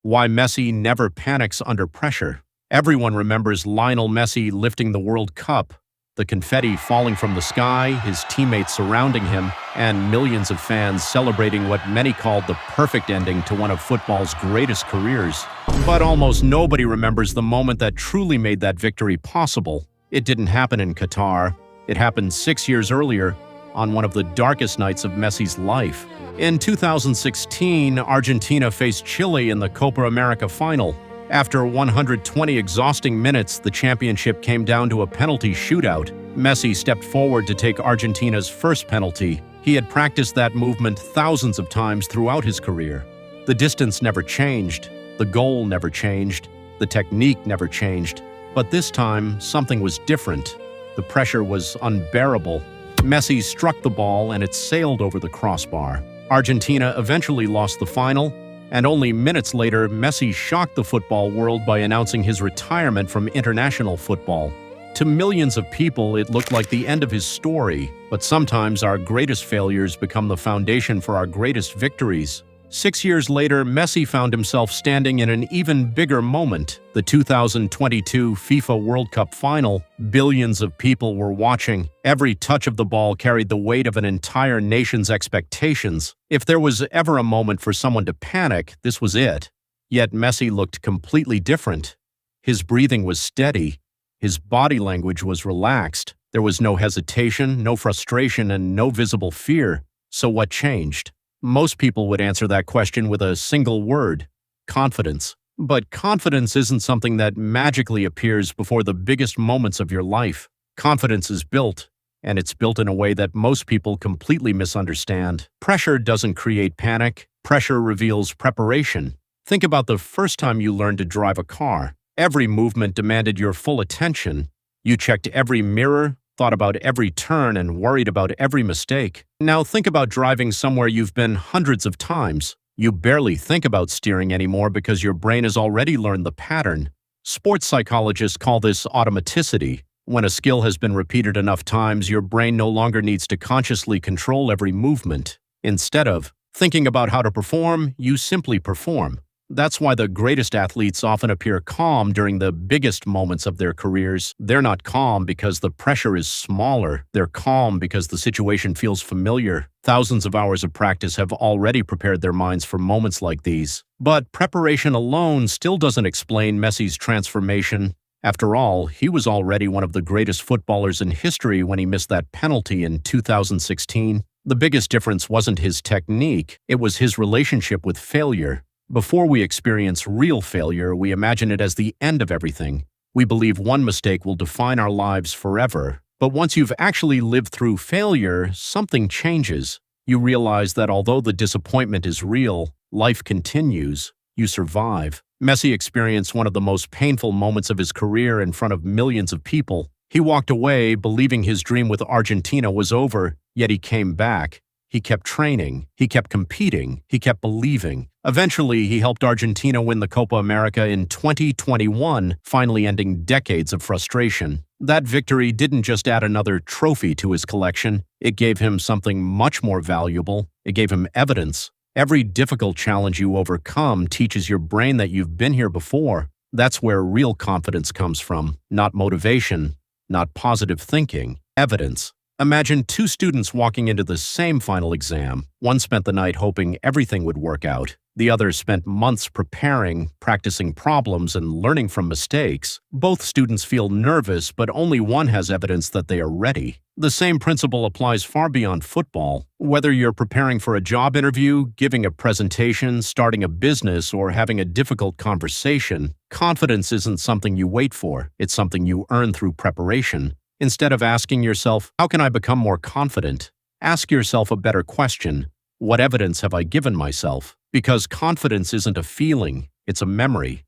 Why Messi never panics under pressure. Everyone remembers Lionel Messi lifting the World Cup, the confetti falling from the sky, his teammates surrounding him, and millions of fans celebrating what many called the perfect ending to one of football's greatest careers. But almost nobody remembers the moment that truly made that victory possible. It didn't happen in Qatar. It happened 6 years earlier, on one of the darkest nights of Messi's life. In 2016, Argentina faced Chile in the Copa America final. After 120 exhausting minutes, the championship came down to a penalty shootout. Messi stepped forward to take Argentina's first penalty. He had practiced that movement thousands of times throughout his career. The distance never changed, the goal never changed, the technique never changed. But this time, something was different. The pressure was unbearable. Messi struck the ball and it sailed over the crossbar. Argentina eventually lost the final, and only minutes later, Messi shocked the football world by announcing his retirement from international football. To millions of people, it looked like the end of his story, but sometimes our greatest failures become the foundation for our greatest victories. 6 years later, Messi found himself standing in an even bigger moment, the 2022 FIFA World Cup final. Billions of people were watching. Every touch of the ball carried the weight of an entire nation's expectations. If there was ever a moment for someone to panic, this was it. Yet Messi looked completely different. His breathing was steady. His body language was relaxed. There was no hesitation, no frustration, and no visible fear. So what changed? Most people would answer that question with a single word: confidence. But confidence isn't something that magically appears before the biggest moments of your life. Confidence is built, and it's built in a way that most people completely misunderstand. Pressure doesn't create panic. Pressure reveals preparation. Think about the first time you learned to drive a car. Every movement demanded your full attention. You checked every mirror, thought about every turn, and worried about every mistake. Now think about driving somewhere you've been hundreds of times. You barely think about steering anymore because your brain has already learned the pattern. Sports psychologists call this automaticity. When a skill has been repeated enough times, your brain no longer needs to consciously control every movement. Instead of thinking about how to perform, you simply perform. That's why the greatest athletes often appear calm during the biggest moments of their careers. They're not calm because the pressure is smaller. They're calm because the situation feels familiar. Thousands of hours of practice have already prepared their minds for moments like these. But preparation alone still doesn't explain Messi's transformation. After all, he was already one of the greatest footballers in history when he missed that penalty in 2016. The biggest difference wasn't his technique, it was his relationship with failure. Before we experience real failure, we imagine it as the end of everything. We believe one mistake will define our lives forever. But once you've actually lived through failure, something changes. You realize that although the disappointment is real, life continues. You survive. Messi experienced one of the most painful moments of his career in front of millions of people. He walked away believing his dream with Argentina was over, yet he came back. He kept training, he kept competing, he kept believing. Eventually, he helped Argentina win the Copa America in 2021, finally ending decades of frustration. That victory didn't just add another trophy to his collection, it gave him something much more valuable. It gave him evidence. Every difficult challenge you overcome teaches your brain that you've been here before. That's where real confidence comes from, not motivation, not positive thinking, evidence. Imagine two students walking into the same final exam. One spent the night hoping everything would work out. The other spent months preparing, practicing problems, and learning from mistakes. Both students feel nervous, but only one has evidence that they are ready. The same principle applies far beyond football. Whether you're preparing for a job interview, giving a presentation, starting a business, or having a difficult conversation, confidence isn't something you wait for. It's something you earn through preparation. Instead of asking yourself, how can I become more confident? Ask yourself a better question. What evidence have I given myself? Because confidence isn't a feeling, it's a memory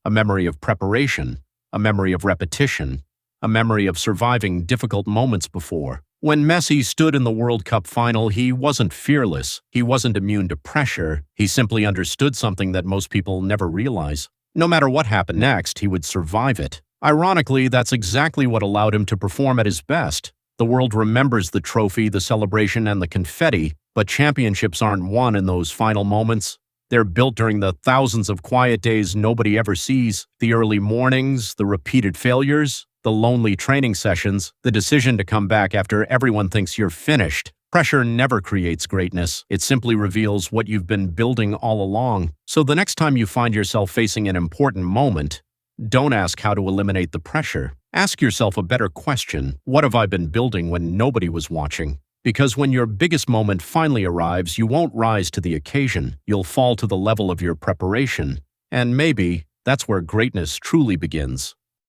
of preparation, a memory of repetition, a memory of surviving difficult moments before. When Messi stood in the World Cup final, he wasn't fearless. He wasn't immune to pressure. He simply understood something that most people never realize. No matter what happened next, he would survive it. Ironically, that's exactly what allowed him to perform at his best. The world remembers the trophy, the celebration, and the confetti, but championships aren't won in those final moments. They're built during the thousands of quiet days nobody ever sees, the early mornings, the repeated failures, the lonely training sessions, the decision to come back after everyone thinks you're finished. Pressure never creates greatness. It simply reveals what you've been building all along. So the next time you find yourself facing an important moment, don't ask how to eliminate the pressure. Ask yourself a better question. What have I been building when nobody was watching? Because when your biggest moment finally arrives, you won't rise to the occasion. You'll fall to the level of your preparation. And maybe that's where greatness truly begins.